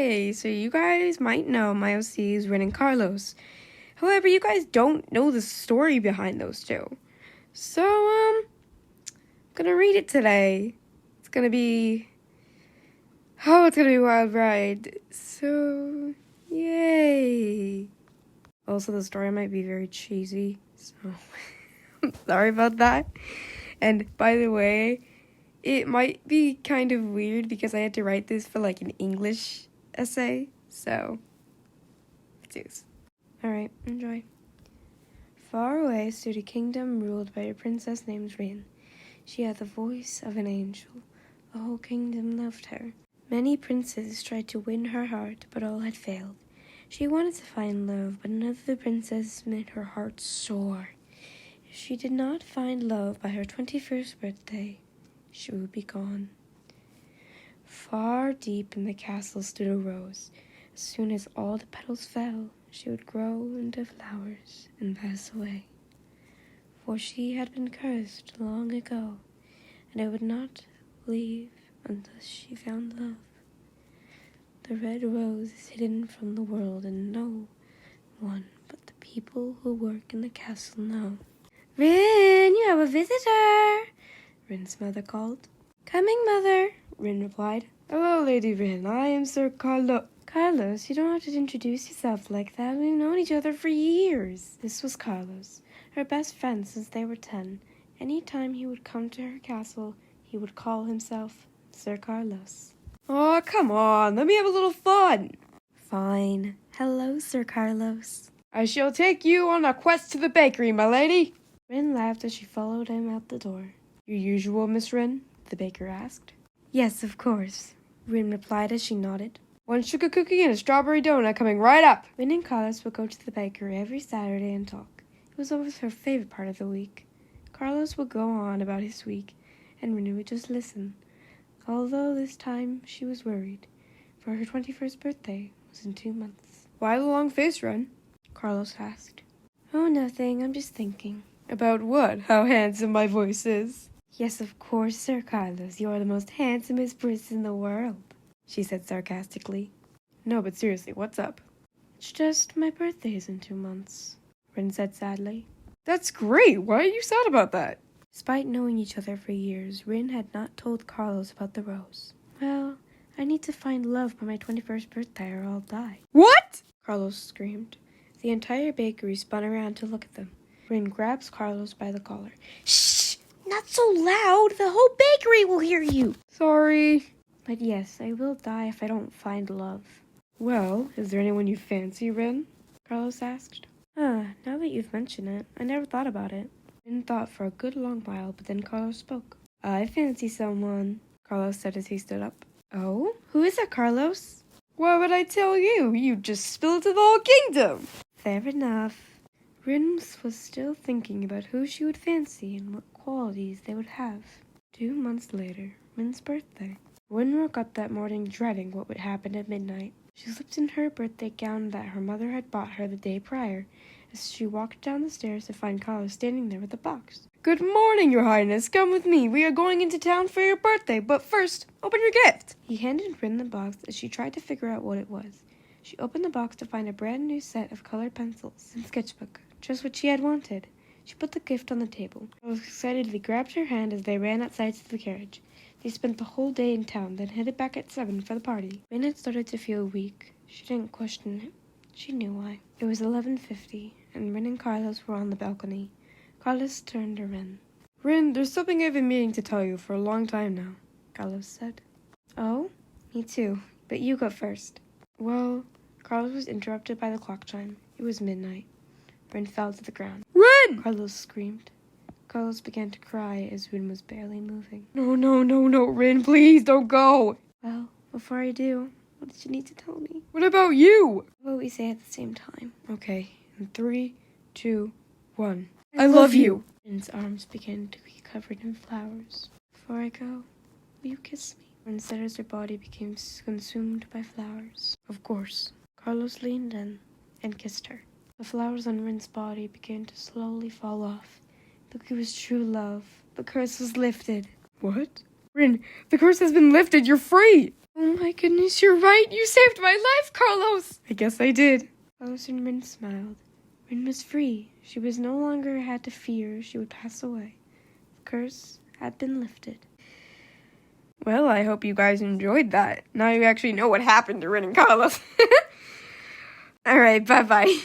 Okay, so you guys might know my OCs, Rin and Carlos. However, you guys don't know the story behind those two. So, I'm gonna read it today. It's gonna be a wild ride. So, yay. Also, the story might be very cheesy, so I'm sorry about that. And by the way, it might be kind of weird because I had to write this for like an English essay, so let's do this. Alright, enjoy. Far away stood a kingdom ruled by a princess named Rin. She had the voice of an angel. The whole kingdom loved her. Many princes tried to win her heart, but all had failed. She wanted to find love, but none of the princes made her heart sore. If she did not find love by her 21st birthday, she would be gone. Far deep in the castle stood a rose. As soon as all the petals fell, she would grow into flowers and pass away. For she had been cursed long ago, and I would not leave until she found love. The red rose is hidden from the world, and no one but the people who work in the castle know. Rin, you have a visitor, Rin's mother called. Coming, mother, Rin replied. Hello, Lady Rin. I am Sir Carlos. Carlos, you don't have to introduce yourself like that. We've known each other for years. This was Carlos, her best friend since they were 10. Any time he would come to her castle, he would call himself Sir Carlos. Oh, come on. Let me have a little fun. Fine. Hello, Sir Carlos. I shall take you on a quest to the bakery, my lady. Rin laughed as she followed him out the door. Your usual, Miss Rin? The baker asked. Yes, of course, Rin replied as she nodded. 1 sugar cookie and a strawberry donut coming right up. Rin and Carlos would go to the bakery every Saturday and talk. It was always her favorite part of the week. Carlos would go on about his week, and Rin would just listen. Although this time she was worried, for her 21st birthday was in 2 months. Why the long face, Rin? Carlos asked. Oh, nothing. I'm just thinking. About what? How handsome my voice is. Yes, of course, Sir Carlos. You are the most handsomest person in the world, she said sarcastically. No, but seriously, what's up? It's just my birthday is in 2 months, Rin said sadly. That's great. Why are you sad about that? Despite knowing each other for years, Rin had not told Carlos about the rose. Well, I need to find love by my 21st birthday or I'll die. What? Carlos screamed. The entire bakery spun around to look at them. Rin grabs Carlos by the collar. Shh! Not so loud! The whole bakery will hear you! Sorry. But yes, I will die if I don't find love. Well, is there anyone you fancy, Rin? Carlos asked. Now that you've mentioned it, I never thought about it. Rin thought for a good long while, but then Carlos spoke. I fancy someone, Carlos said as he stood up. Oh? Who is it, Carlos? Why would I tell you? You just spilled to the whole kingdom. Fair enough. Rin was still thinking about who she would fancy and what qualities they would have. 2 months later, Rin's birthday. Rin woke up that morning dreading what would happen at midnight. She slipped in her birthday gown that her mother had bought her the day prior, as she walked down the stairs to find Carlos standing there with a box. Good morning, Your Highness. Come with me. We are going into town for your birthday, but first, open your gift. He handed Rin the box as she tried to figure out what it was. She opened the box to find a brand new set of colored pencils and sketchbook, just what she had wanted. She put the gift on the table. Carlos excitedly grabbed her hand as they ran outside to the carriage. They spent the whole day in town, then headed back at 7 for the party. Rin had started to feel weak. She didn't question it. She knew why. It was 11:50, and Rin and Carlos were on the balcony. Carlos turned to Rin. Rin, there's something I've been meaning to tell you for a long time now, Carlos said. Oh? Me too. But you go first. Well, Carlos was interrupted by the clock chime. It was midnight. Rin fell to the ground. Rin! Carlos screamed. Carlos began to cry as Rin was barely moving. No, Rin, please don't go. Well, before I do, what did you need to tell me? What about you? What we say at the same time. Okay, in 3, 2, 1. I love you. Rin's arms began to be covered in flowers. Before I go, will you kiss me? Rin said as her body became consumed by flowers. Of course. Carlos leaned in and kissed her. The flowers on Rin's body began to slowly fall off. Look, it was true love. The curse was lifted. What? Rin, the curse has been lifted. You're free. Oh my goodness, you're right. You saved my life, Carlos. I guess I did. Carlos and Rin smiled. Rin was free. She was no longer had to fear she would pass away. The curse had been lifted. Well, I hope you guys enjoyed that. Now you actually know what happened to Rin and Carlos. Alright, bye-bye.